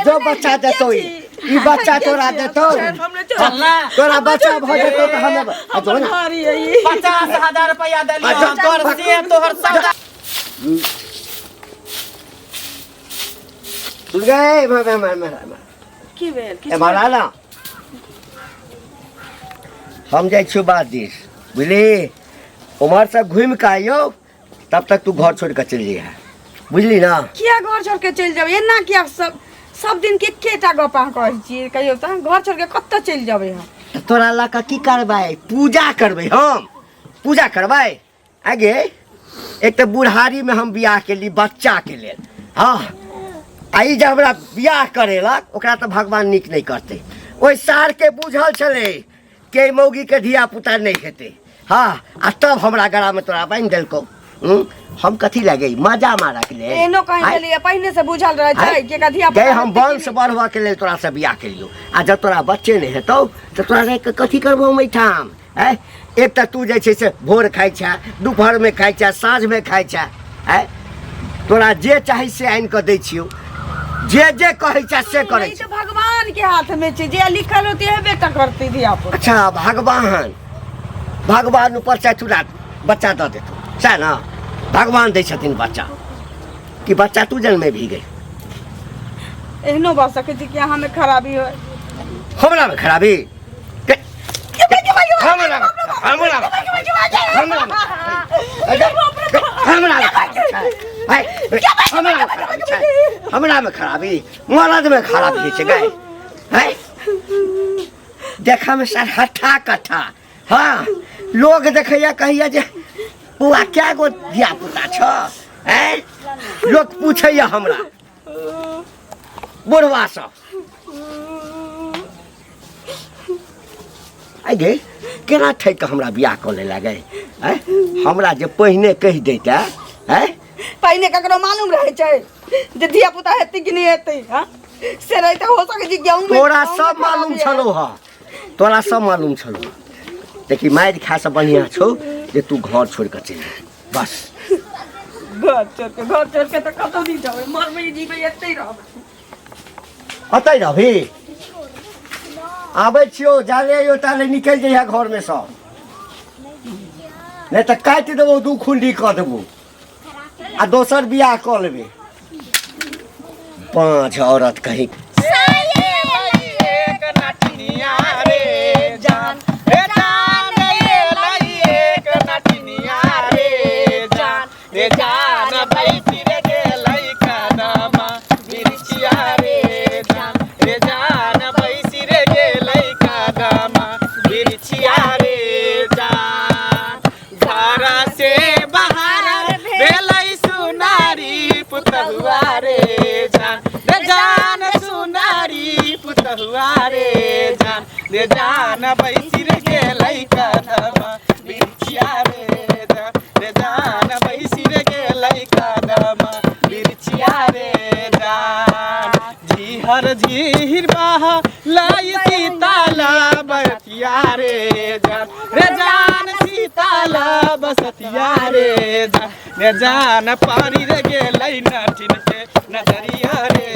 जो बच्चा देतो ई बच्चा तोरा देतो तोरा बच्चा भ जेतो त हम 50,000 रुपया देलियो तोर से तोहर सौदा गए मार की भेल ए मारा ना हम जाय छु बात दिस बुझली उमर से घूम के आइयो तब तक तू घर छोड़ के चल जइहा बुझली ना किया घर छोड़ के चल जाबे एना किया सब दिन के केटा गपा कहै छी कहियो त घर छोड़ के कत्त चल जाबे हम तोरा ला का की करबै पूजा करबै हम पूजा करबै आगे एक तो बुढ़ारी में हम बियाह के लिए बच्चा के लिए हाँ आई जब हमरा बियाह करेलक ओकरा तो भगवान निक नहीं करते ओइ सार के बुझल छले के मौगी के धिया पुता नहीं हेते हाँ आ तब हमरा गला में तोरा बांध देलको हम कथी लगे मजा मारा के लिए एनो कहीं के लिए पहले से बुझल रह जाय के का धिया पुता हम वंश बढ़वा के लिए तोरा से बियाह के लियो आ जब तोरा बच्चे नहीं हेतौ तो तोरा रह के कथी करबो मैठाम है एक तो तू जे से भोर खाइ छा दोपहर में खाइ छा साँझ में खाइ छा है तोरा जे चाही से आइन के दै छियो जे कहै छा से करै छै भगवान के हाथ में छै जे लिखल होती है बेटा करती धिया पुता अच्छा भगवान ऊपर से तोरा बच्चा दे देतो छै ना भगवान दै छथिन बच्चा कि बच्चा तू जन्मे भी गई एहनो बात सके छै कि हमें खराबी हो हमरा में खराबी हमरा में खराबी मरद में खराबी छै गए है देखा में सर हठा कठा हाँ लोग देखैया कहिया जे बुआ क्या गो धिया पुता छ हैं लोग पूछैया हमरा बुढ़वा सब आगे केना ठैक के हमरा बियाह कर ले लागे हैं हमरा जे पहिने कहि देता हैं पहिने ककरो मालूम रहे छै जे धिया पुता हेतै कि नहीं हेतै हां से रहता हो सके जे गेहूं में तोरा सब मालूम छलो ह तोरा सब मालूम छलो देखी मार खा से बढ़िया छौ जे तू घर छोड़ के चल बस घर छोड़ के त कतौ नहीं जाबे मरबै जीबै एतै रहबै अतै रहबी आबै छियो जाले यो ताले निकल जइहा घर में सब नहीं तो काट देबो दू खुंडी क देबो आ दोसर बियाह क लेबे 5 औरत कहीं रे जान बैसी रे गेलै कदमा बिरछिया रे जान बैसी रे गेलै कदमा बिरछिया रे जान झीहर झीर बहा लाई सीताला बतिया रे जान सीताला बसतिया रे जान पारी रे गेलै नटिन के नजरिया रे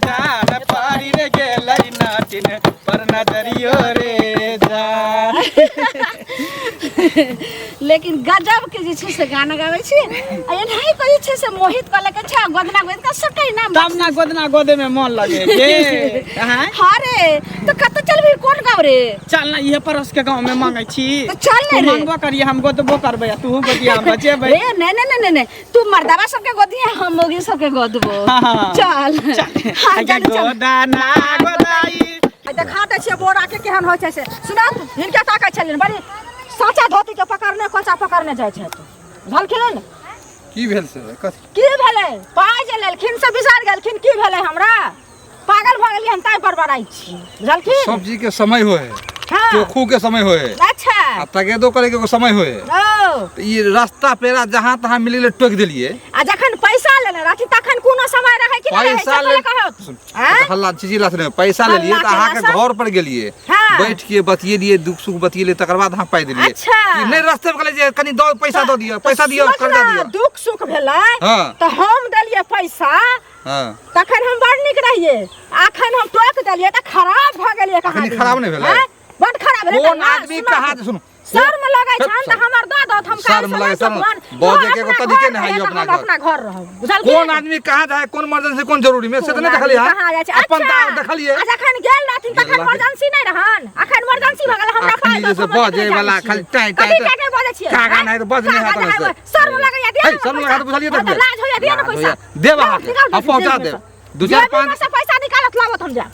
जान पारी रे गेलै नटिन पर नजरियो रे जान लेकिन गजब के जे छै से गाना गाबै छी आ एनाही कहै छै से मोहित कले के छै गोदना गोद का सटै नाम तब ना गोदना गोदे में मन लगे के हां रे तो कत चलबी कोन गाँव रे चल ना ये परस के गांव में मांगै छी तो चल ने रे मांगबो करिए हम गोदबो करबै तू गोदिया हम बचेबै रे नहीं तू मर्दावा सब के गोदिया हम मोगी सब के गोदबो चल हां गोदाना गोदाई देखा दे छियै बोरा के केहन होय छै से सुना हिनका ताकै छलिन बड़ी साचा धोती के पकड़ने कोचा पकड़ने जाय छै झलखिन ने की भेल से की भेलै पाइ जे लेलखिन से बिसार गेलखिन की भेलै हमरा पागल भ गेलियन ताइ पर बड़ाई छी झलखिन सब्जी के समय होय हां चोखू के समय होय अच्छा आ तगेदो करे के समय होय ओ तो ये रास्ता पेरा जहां तहां मिले टोक देलिए आ जखन पैसा लेने रहती तखन कोनो समय रहे कि नहीं पैसा ले हल्ला चिचिला से पैसा ले लिए तो अहाँ के घर पर गेलिए बैठ के बतिएलिए दुख सुख बतिएलिए तकर बाद हम पाई देलिए कि नहीं रास्ते में कहले कनी दो पैसा दो दियो पैसा दियो कर्जा दियो दुख सुख भेलै तो हम देलिए पैसा तखन हम बड़ निक रहिए अखन हम टोक देलिए त खराब भ गेलिए कहानी खराब नहीं भेलै बड़ खराब भेलै कोन आदमी कहा सुनो शर्म लगे छन त हमर दो हम शर्म लगे शर्म बजे के तरीके नहीं है अपना घर रहो बुझल कौन आदमी कहां जाए कौन इमरजेंसी कौन जरूरी में से तो नहीं देखलिए अपन देखलिए अखन गेल रहथिन तखन इमरजेंसी नहीं रहन अखन इमरजेंसी भ गेल हमरा पास जैसे बजे वाला खाली टाइ टाइ कागा नहीं तो बज नहीं आता शर्म लगे या दे शर्म लगा तो बुझलिए देख लाज होया दे ना पैसा दे वहां अब पहुंचा दे 2-4-5 से पैसा निकालत लावत हम जा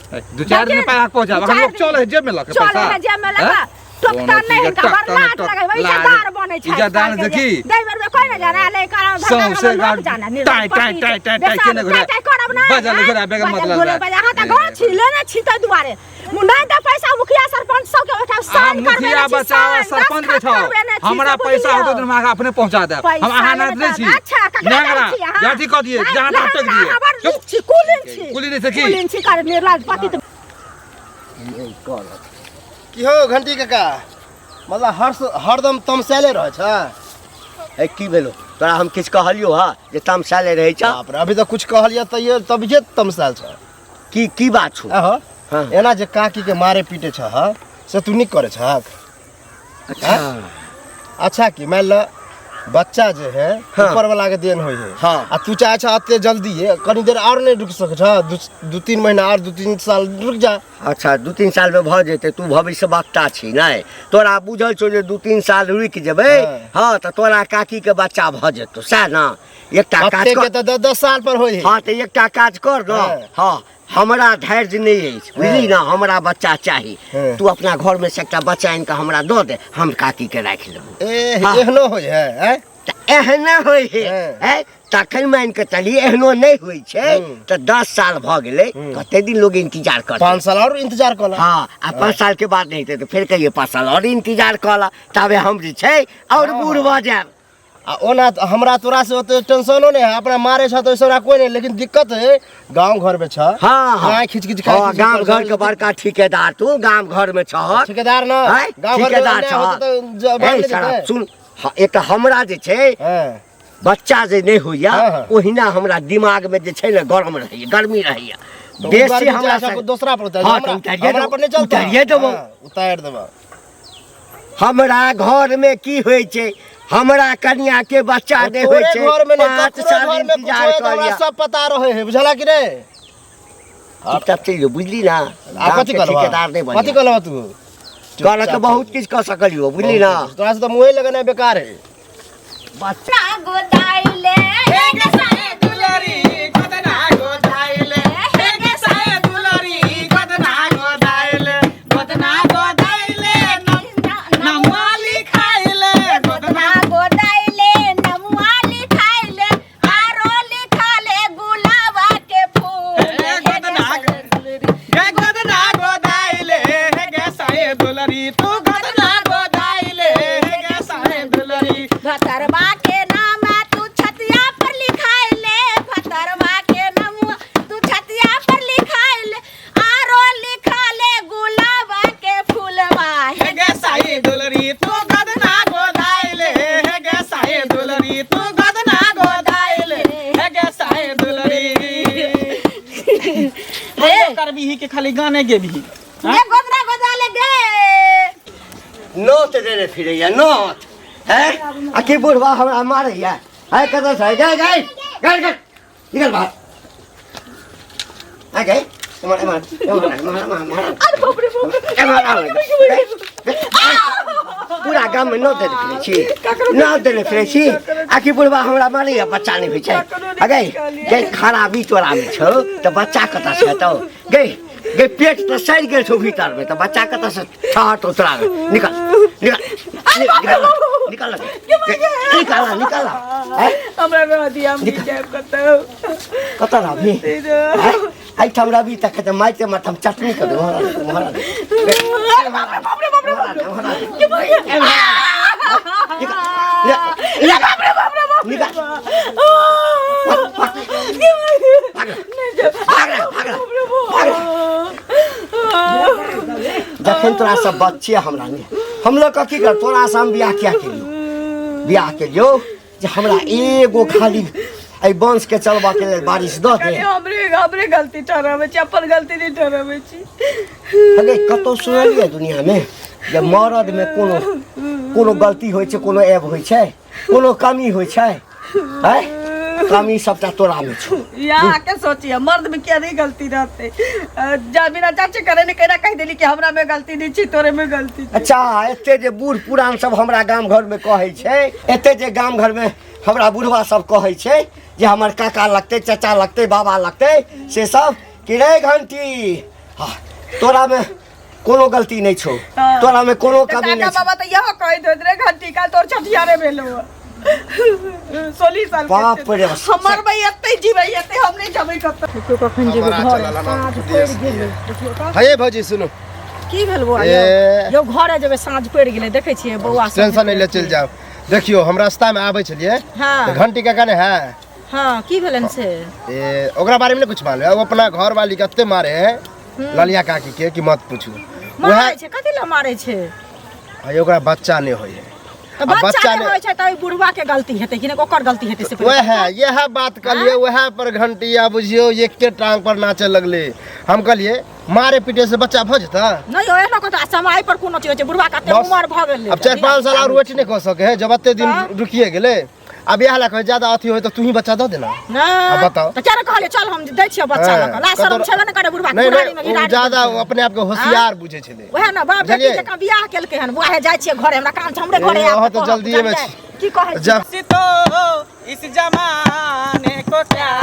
2-4 दिन पैसा पहुंचा हम लोग चल है जेब में लगा पैसा चल है जेब में लगा टोकता नहीं का बर्बाद लगे वही इज्जतदार बने छै इज्जतदार देखी ड्राइवर में कोई न जाना ले कारण सबसे जाना tie tie tie tie tie केने घरे करब ना बजा ले घरे बेगर मतलब है बजा हां त घर छिले ना छितै दुआरे मुंडा त पैसा मुखिया सरपंच सब के उठा साइन करबे मुखिया बचावा सरपंच के छ हमरा पैसा होतो दिन में अपने पहुंचा दे हम अहाँ ना दे छी अच्छा नेगरा जाति क दिए जहां तक टक दिए चुप कुलिन छी सकी कुलिन छी कर निर्लाज पति की हो घंटी काका मतलब हरदम तमसाले रह छ ए की भेलो तोरा हम किछ कहलियो हा जे तमसाले रहै छ बाप रे अभी तो कुछ कहलिया त ये तब जे तमसाल छ की बात छ हां एना जे काकी के मारे पीटे छ से तू नहीं करे छ अच्छा अच्छा की मान ल बच्चा जे है ऊपर वाला के देन होय है आ तू चाहे छ अते जल्दी है कनी देर और नहीं रुक सके छ 2-3 महीना और 2-3 साल रुक जा अच्छा 2-3 साल में भ जेते तू भविष्य वक्ता छी नहीं तोरा बुझल छौ जे 2-3 साल रुक जेबै हां त तोरा काकी के बच्चा भ जेतो सा ना एकटा काज कर के त 10 साल पर होय है हां त एकटा काज कर न हां हमरा धैर्य नहीं है बुझली ना हमरा बच्चा चाहिए तू अपना घर में से एकटा बच्चा इनका हमरा दो दे हम काकी के राख लेबो एहनो होय है एहना होय है तखन मान के चली एहनो नहीं होय छै त 10 साल भ गेलै कते दिन लोग इंतजार करते 5 साल और इंतजार कला हां आ 5 साल के बाद नहीं हेतै तो फिर कहिए 5 साल और इंतजार कला तबे हम जे छै और बूढ़ भ जाब आ ओना हमरा तोरा से ओते टेंशनो नहीं है अपना मारे छ तो सोरा कोई नहीं लेकिन दिक्कत है गांव घर में छ हां खिच खिच खाय गांव घर के बड़का ठेकेदार तू गांव घर में छ ठेकेदार ना गांव घर ठेकेदार छ सुन एक हमरा जे छै बच्चा जे नहीं होइया ओहिना हमरा दिमाग में जे छै ने गरम रहैया गर्मी रहैया बेसी हमरा से दूसरा पर हां हमरा पर नहीं चलता उतारिए देबो उतार देबो हमरा घर में की होय छै हमरा कन्या के बच्चा दे होय छै घर में 5 साल इंतजार करिया सब पता रहे है बुझला कि रे अब तक चलियो बुझली ना कथि ठेकेदार नहीं बन कथि कहलवा तू कहला के बहुत कुछ कर सकलियो बुझली ना तोरा से तो मुंह लगाना बेकार है बच्चा गोदाइले हे गे साए दुलरी गोदना गोदाइले हे गे साए दुलरी गोदना गोदाइले नमवाली खाइले गोदना गोदाइले नमवाली खाइले आरो लिखाले गुलाबा के फूल हे गोदना गोदाइले हे गे साए दुलरी तू गोदना गोदाइले हे गे साए दुलरी भतरवा के नाम तू छतिया पर लिखाइले भतरवा के नाम तू छतिया पर लिखाइले आरो लिखाले गुलाबा के फूलवा हे गे साए दुलरी तू गोदना गोदाइले हे गे साए दुलरी तू गोदना गोदाइले हे गे साए दुलरी हे करबी ही के खाली गाने गेबी ये गोदना गोदाले गे नोट देने फिरैया नोट है आखिर बुढ़वा हमरा मारैया है कत से गए गए गए गए निकल बाहर आ गए पूरा गाँव में नोट देने फिरे नोट देने फिरे आखिर बुढ़वा हमरा मारैया बच्चा नहीं भेजे आ गए गए खराबी तोरा में छौ तो बच्चा कत से तो गए गए पेट तो सड़ गए छौ भीतर में तो बच्चा कत से छाट उतरा निकल निकल निकल निकाला निकाला हमरा रह दिया हम जाय कत रही आई ठमरा भी तक त माइते मत हम चटनी कर दो जखन तोरा सब बच्चे हमरा ने हम लोग की कर तोरा से हम बियाह क्या केलियो जे हमरा एगो खाली आई बंश के चलबा के लेल बारिश द दे। हमरे गलती ठहरावे छी, अपन गलती नहीं ठहरावे छी। अगे कतो सुनलिए दुनिया में जे मर्द में कोनो गलती होय छै, कोनो ऐब होय छै, कोनो कमी होय छै, है कमी सबटा तोरा में छौ। यहाँ के सोचिए मर्द में क्या नहीं गलती रहते, जा बिना चाचे करे ने केना कह देली कि हमरा में गलती नहीं छी, तोरे में गलती। अच्छा एते जे बूढ़ पुरान सब हमरा गांव घर में कहै छै, एते जे गांव घर में हमरा बुढ़वा सब कहै छै जे हमर काका लगते, चाचा लगते, बाबा लगते, से सब कि रे घंटी तोरा में कोनो गलती नहीं छौ, तोरा में कोनो कमी नहीं। बाबा तो यह कह दे रे घंटी का तोर छठियारे भेलो 16 साल बाप रे हमर भाई एते जीवे एते हम नहीं जबै कत तो कखन जेबै घर। हे भौजी सुनो की भेल बौआ यो घरे जेबै साँझ पड़ गेलै देखै छियै बौआ टेंशन नहीं ले चल जाओ। देखियो हम रास्ता में आबै छलिए घंटी का कने है। हां की भेलन से ए ओकरा बारे में नहीं कुछ मालूम है। वो अपना घर वाली कत्ते मारे है ललिया काकी के कि मत पूछू। मारे छै कथि ला मारे छै? अय ओकरा बच्चा नहीं होय है। तो बच्चा नहीं होय छै त बुढ़वा के गलती हेतै कि ओकर गलती हेतै से वह है यह बात कलिए वह पर घंटिया बुझियो एक के टांग पर नाचे लगले। हम कलिए मारे पीटे से बच्चा भ जता नहीं होय न को समय पर कोनो चीज छै बुढ़वा कते उम्र भ गेलै। अब 4-5 साल और वेट नहीं कर सके है। जब अत्ते दिन रुकिए गेले अब यह ला ज्यादा अथी होय तो तू ही बच्चा दे देना। अब बताओ तो क्या कहले चल हम दै छियै बच्चा लगा ला शर्म छेबे न करे बुढ़वा कुरारी में गिरा ज्यादा अपने आप के होशियार बुझे छले। वह ना बाप बेटी के बियाह केलकै हन बुआ है जाय छियै घरे हमरा काम छ हमरे घरे आ तो जल्दी में की कहै छी तो इस जमाने को क्या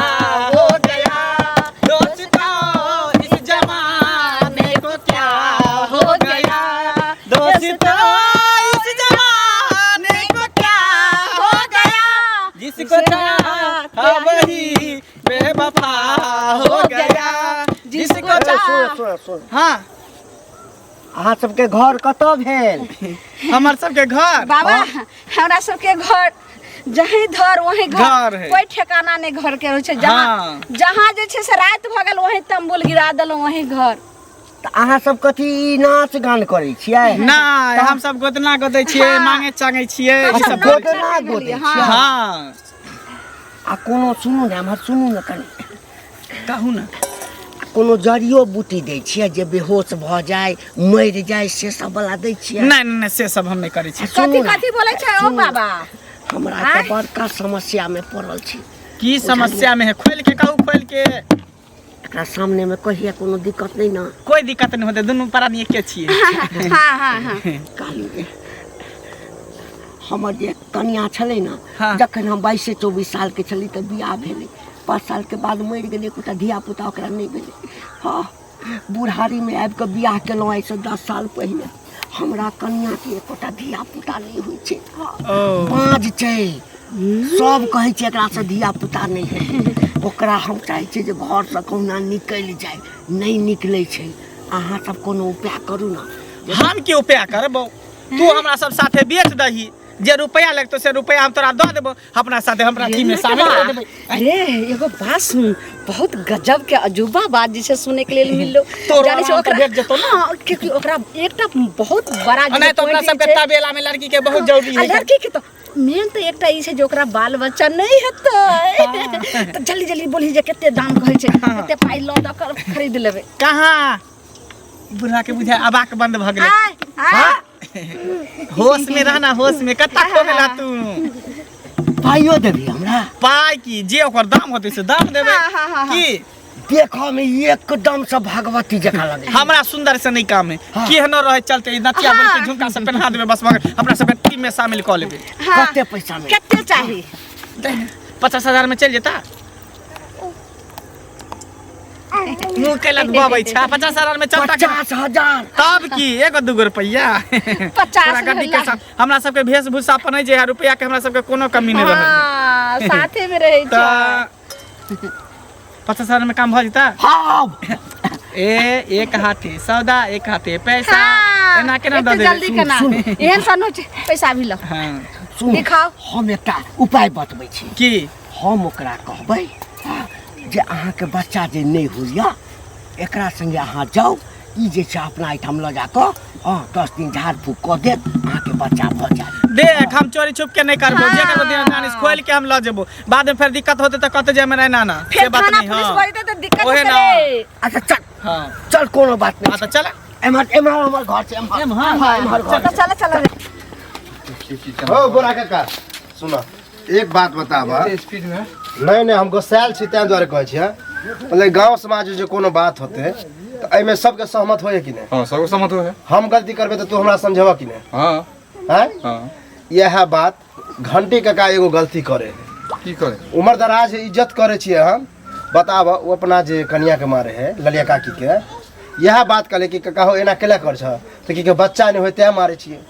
हो गया, दोस्तों इस जमाने को क्या हो गया, दोस्तों इस जमाने को क्या हो गया, जिसको चाहा वही बेवफा हो गया, जिसको चाहा। हाँ अहाँ सबके घर कतऽ भेल? हमार सबके घर बाबा हमरा सबके घर जहीं धर वहीं घर है। कोई ठिकाना नहीं घर के रहै छै। जहाँ जहाँ जे छै से रात भ गेल वहीं तंबुल गिरा देलौ वहीं घर। तऽ अहाँ सब कथी नाच गान करै छियै? नहीं हम सब गोदना गोदै छियै, मांगे चांगे छियै, ई सब गोदना गोदै छियै। हाँ आ कोनो सुनू ने हमर सुनू ने कनी कहू ना कोनो जड़ियो बूटी दै छियै जे बेहोश भ जाय मरि जाय से सब वाला दै छियै? नहीं नहीं से सब हम नहीं करै छी। कथी कथी बोलै छै ओ बाबा? हमरा तऽ बड़का समस्या में पड़ल छी। की समस्या में है? खोल के कहू, खोल के। एकरा सामने में कहिए कोनो दिक्कत नहीं ना? कोई दिक्कत नहीं होते, दोनों प्राणी एके छियै। हाँ हाँ हाँ कहली हमर जे कन्या छलै ना हाँ। जखन हम 22-24 साल के छली तऽ बियाह भेलै। 5 साल के बाद मरि गेलै, एकोटा धिया पुता ओकरा नहीं भेलै। हाँ बुढ़ारी में आबि कऽ बियाह केलहुँ आइसँ 10 साल पहिले। हमरा कन्या के एकोटा धिया पुता नहीं होइ छै, बाँझ छै। सब कहै छै एकरा से धिया पुता नहीं है। ओकरा हम चाहै छियै जे घर से कहुना निकलि जाय, नहीं निकलै छै। अहाँ सब कोनो उपाय करू ना। हम की उपाय करबो? तू हमरा सब साथे बेच दही, जे रुपया लगतो से रुपया हम तोरा दऽ देबो, अपना साथे हमरा टीम में शामिल कर देबो। अरे एगो बात सुन, बहुत गजब के अजूबा बात जिसे सुने के लिए मिललो। तो जाने से ओकरा भेट जतो ना। हाँ, क्योंकि ओकरा एकटा बहुत बड़ा नहीं तो ओकरा सब के तबेला में लड़की के बहुत जरूरी है। लड़की के तो मेन तो एकटा ई छै जे ओकरा बाल बच्चा नहीं हेतै तो जल्दी जल्दी बोली जे कते दाम कहै छै, कते पाई ल द कर खरीद लेबै। कहाँ बुढ़ा के बुझा अबाक बंद भ गेलै। हाँ होश में रहना, होश में कत्ता खो गेला तू। पाइयो देबी हमरा? पाई की जे ओकर दाम होते से दाम देबे की? देखो में एकदम से भगवती जका लगे। हमरा सुंदर से नहीं काम है। केहनो रहे चलते नथिया बोल के झुमका सब पहना देबे बस, मगर हमरा सब टीम में शामिल कर लेबे। कते पैसा में? कते चाहिए? 50,000 में चल जेता। मुंह केला दुबाबै छै। 50,000 में चलता। 50,000 तब की एगो दूगो रुपया 50 गड्डी के साथ हमरा सब के वेशभूषा पहनै जे रुपया के हमरा सब के कोनो कमी नहीं रहल। साथे में रहै छै। 50,000 में काम भ जेता। हाँ एक हाथे सौदा एक हाथे पैसा एना केना द दे जल्दी केना एहन सन होय छै पैसा भी ल हां सुन दिखाओ हम एकटा उपाय बतबै छी की हम ओकरा कहबै जे अहाँके बच्चा जे नहि होइया एकरा संगे अहाँ जाउ ई जे छै अपना एहिठाम लऽ जाकऽ 10 दिन झाड़ फूक कऽ देत अहाँके बच्चा भऽ जायत देख हम चोरी छुप के नहीं करबो जे करबो दिन नानिस खोल के हम ल जेबो बाद में फिर दिक्कत होते त कत जे में रहना ना फिर थाना पुलिस बोलते तो दिक्कत ओहे ना होते अच्छा चल हां चल कोनो बात नहीं हां त चल एमहर हमर घर छै एमहर घर चल हो गोरा काका सुनो एक बात बताबा स्पीड में नहीं हम गोसाल छी तै द्वारे कहै छियै मतलब गांव समाज जे कोनो बात होते तो एमे सबके सहमत होए कि नहीं हां सबके सहमत होए हम गलती करबे तो तू हमरा समझबा कि नहीं हां हैं हां यह बात घंटी काका एगो गलती करे की करे उम्र दराज इज्जत करे छिए हम बताब वो अपना जे कन्या के मारे है ललिया काकी के यह बात कहले कि काका हो एना केला कर छ तो कि बच्चा नहीं होते मारे छिए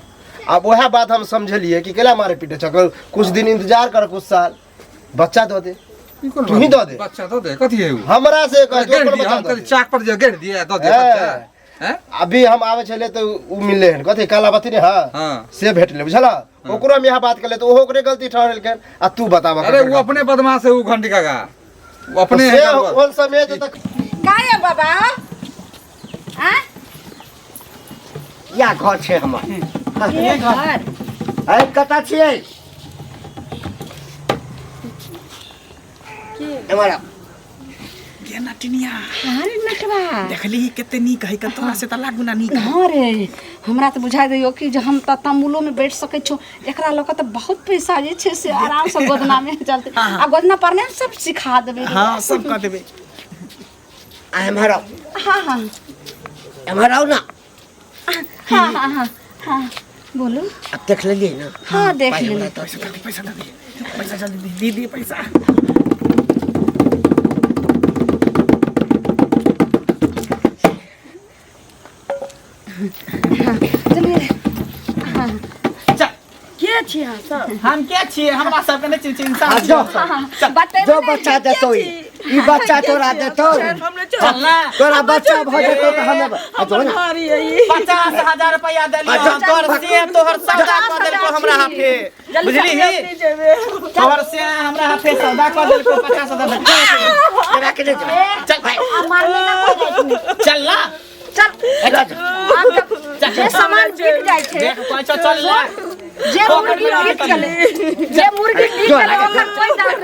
अब वह बात हम समझलिए कि केला मारे पीटे छ कुछ दिन इंतजार कर कुछ साल बच्चा दो दे तू ही दो दे बच्चा दो दे कथी है वो हमरा से कह जो गेड़ दिया हम कल चाक पर जे गेड़ दिया दो दे बच्चा हैं अभी हम आवे छले तो उ मिलले हन कथी काला बती ने हां से भेटले बुझला ओकरो में यह बात कहले तो ओहो ओकरे गलती ठहरल के आ तू बतावा अरे वो अपने बदमाश है वो घंटी काका वो अपने से ओन समय तक काय बाबा हैं या घर छै हमर ये घर अरे कता छियै हमारा के नटनिया अरे नटवा देखली कितने नीक है तोरा से त लागू ना नीक हां रे हमरा त बुझाय दैयो कि जे हम त तमुलो में बैठ सकै छौ एकरा लोक त बहुत पैसा जे छै से आराम से गोदना में चलते आ गोदना पर ने सब सिखा देबे हां सब कर देबे आ हमारा हां हमारा ना हां बोलो अब देख लेलिए ना हां देख ले पैसा दे पैसा जल्दी दे पैसा चलिए चल के छी हां सब हम के छिए हमरा सब के नहीं चिंता जो बते जो बच्चा देतो ई बच्चा तोरा देतो चल ना तोरा बच्चा भ जेतो त हमें आ जो ना 50,000 रुपया देलियो तोर से तोहर सौदा कर देलको हमरा हाथे बुझली ही तोहर से हमरा हाथे सौदा कर देलको 50,000 तेरा के दे चल भाई मारने ना कोई चल ना चल जे सामान बिक जाय छै देख कोई चल ले जे मुर्गी बिक गेलै जे मुर्गी बिक गेलै ओकर कोई दाम